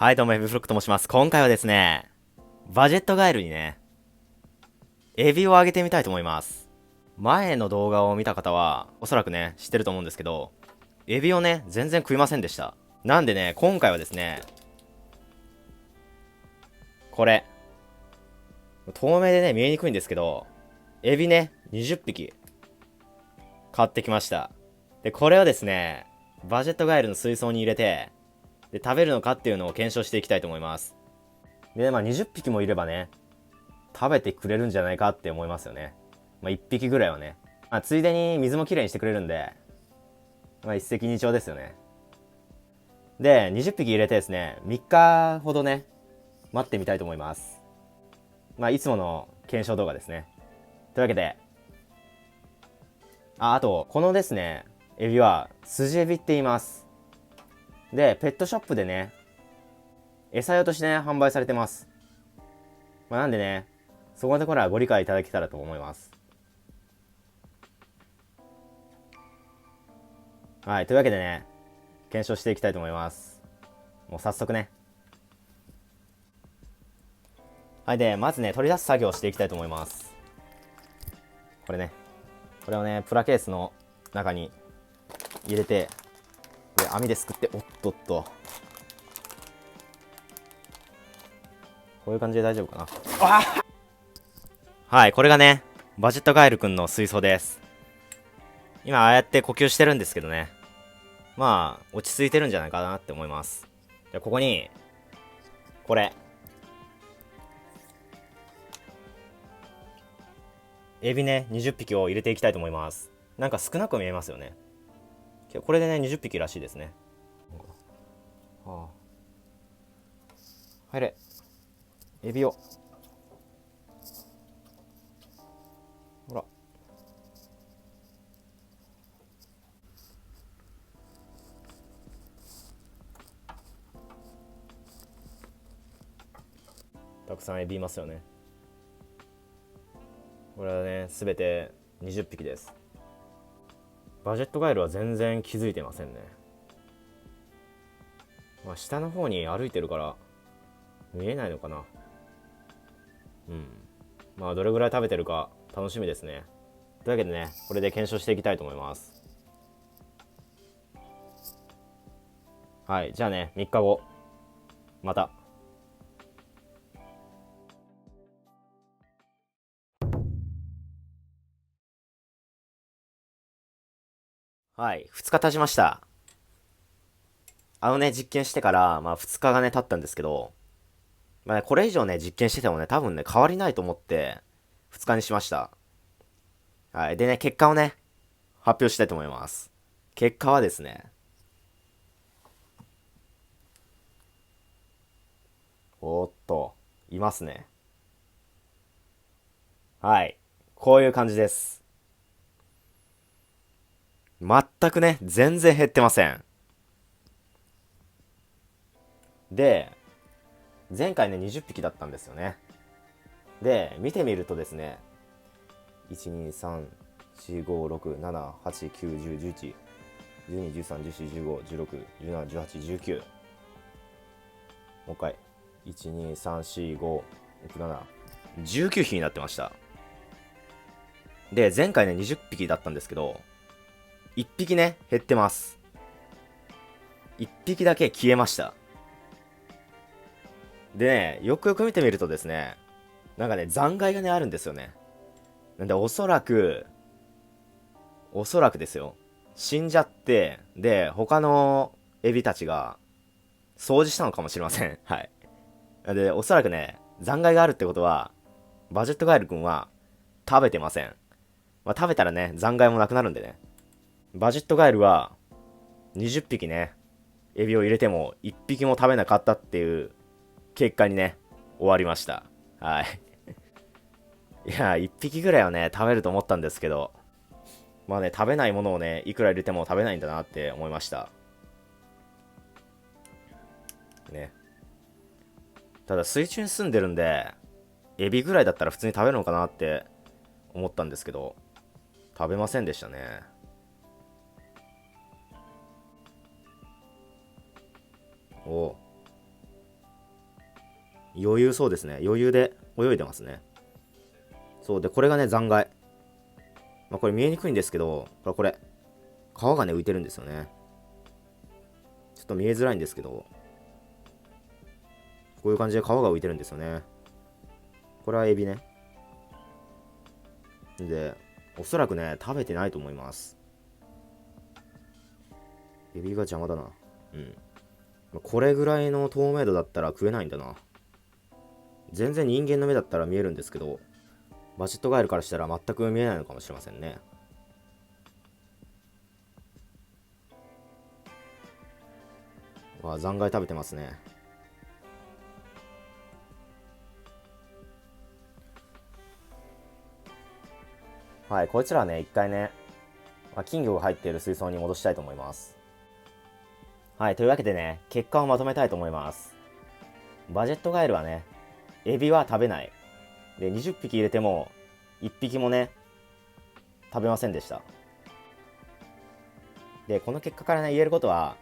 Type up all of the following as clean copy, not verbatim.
はい、どうも、エビフロックと申します。今回はですね、バジェットガエルにね、エビをあげてみたいと思います。前の動画を見た方は、おそらくね、知ってると思うんですけど、エビをね、全然食いませんでした。なんでね、今回はですね、これ、透明でね、見えにくいんですけど、エビね、20匹、買ってきました。で、これをですね、バジェットガエルの水槽に入れて、で、食べるのかっていうのを検証していきたいと思います。で、まあ20匹もいればね、食べてくれるんじゃないかって思いますよね。まあ、1匹ぐらいはね。まあ、ついでに水もきれいにしてくれるんで、まあ、一石二鳥ですよね。で、20匹入れてですね、3日ほどね、待ってみたいと思います。まあ、いつもの検証動画ですね。というわけで、あと、このですね、エビは、スジエビって言います。で、ペットショップでね、餌用としてね、販売されてます。まあ、なんでね、そこのところはご理解いただけたらと思います。はい、というわけでね、検証していきたいと思います。もう早速ね。はい、で、まずね、取り出す作業をしていきたいと思います。これね。これをね、プラケースの中に入れて、で、網ですくって、おっとっと。こういう感じで大丈夫かな。はい、これがね、バジェットガエルくんの水槽です。今、ああやって呼吸してるんですけどね。まあ、落ち着いてるんじゃないかなって思います。で、ここに、これ、エビね、20匹を入れていきたいと思います。なんか少なく見えますよね。これでね、20匹らしいですね。はあ、入れ。エビを。ほら。たくさんエビいますよね。これはね、すべて20匹です。バジェットガエルは全然気づいてませんね。まあ、下の方に歩いてるから見えないのかな。うん。まあ、どれぐらい食べてるか楽しみですね。というわけでね、これで検証していきたいと思います。はい、じゃあね、3日後、また。はい、2日経ちました。実験してから、まあ、2日がね、経ったんですけど、まあね、これ以上ね、実験しててもね、多分ね、変わりないと思って、2日にしました。はい、でね、結果をね、発表したいと思います。結果はですね、おーっと、いますね。はい。こういう感じです。全くね、全然減ってません。で、前回ね、20匹だったんですよね。で、見てみるとですね、1、2、3、4、5、6、7、8、9、10、11、12、13、14、15、16、17、18、19。もう一回。1、2、3、4、5、6、7、19匹になってました。で、前回ね、20匹だったんですけど、1匹ね、減ってます。1匹だけ消えました。でね、よくよく見てみるとですね、なんかね、残骸がね、あるんですよね。なんで、おそらくですよ。死んじゃって、で、他のエビたちが掃除したのかもしれません。はい。で、おそらくね、残骸があるってことは、バジェットガエル君は食べてません。まあ、食べたらね、残骸もなくなるんでね。バジェットガエルは20匹ね、エビを入れても1匹も食べなかったっていう結果にね、終わりました。はい。いや、1匹ぐらいはね、食べると思ったんですけど、まあね、食べないものをね、いくら入れても食べないんだなって思いました。ね。ただ水中に住んでるんで、エビぐらいだったら普通に食べるのかなって思ったんですけど、食べませんでしたね。お余裕そうですね。余裕で泳いでますね。そうで、これがね、残骸。まあ、これ見えにくいんですけど、これ、皮がね、浮いてるんですよね。ちょっと見えづらいんですけど、こういう感じで皮が浮いてるんですよね。これはエビね。で、おそらくね、食べてないと思います。エビが邪魔だな。うん。これぐらいの透明度だったら食えないんだな。全然人間の目だったら見えるんですけど、バジェットガエルからしたら全く見えないのかもしれませんね。わあ、残骸食べてますね。はい、こいつらね、一回ね、金魚が入っている水槽に戻したいと思います。はい、というわけでね、結果をまとめたいと思います。バジェットガエルはね、エビは食べない。で、20匹入れても、1匹もね、食べませんでした。で、この結果からね、言えることは、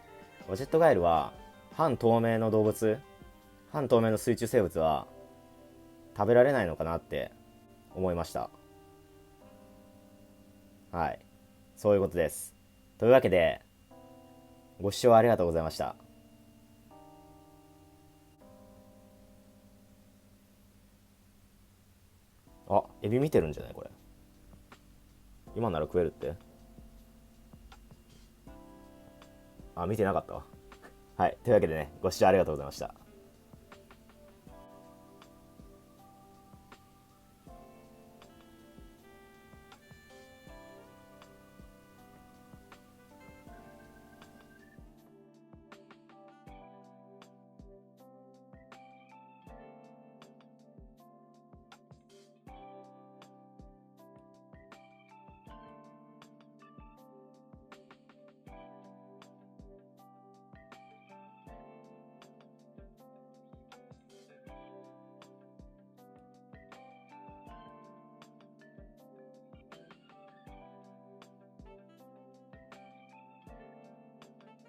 バジェットガエルは、半透明の動物、半透明の水中生物は、食べられないのかなって思いました。はい。そういうことです。というわけで、ご視聴ありがとうございました。あ、エビ見てるんじゃないこれ。今なら食えるって。あ、見てなかったわ。はい。というわけでね、ご視聴ありがとうございました。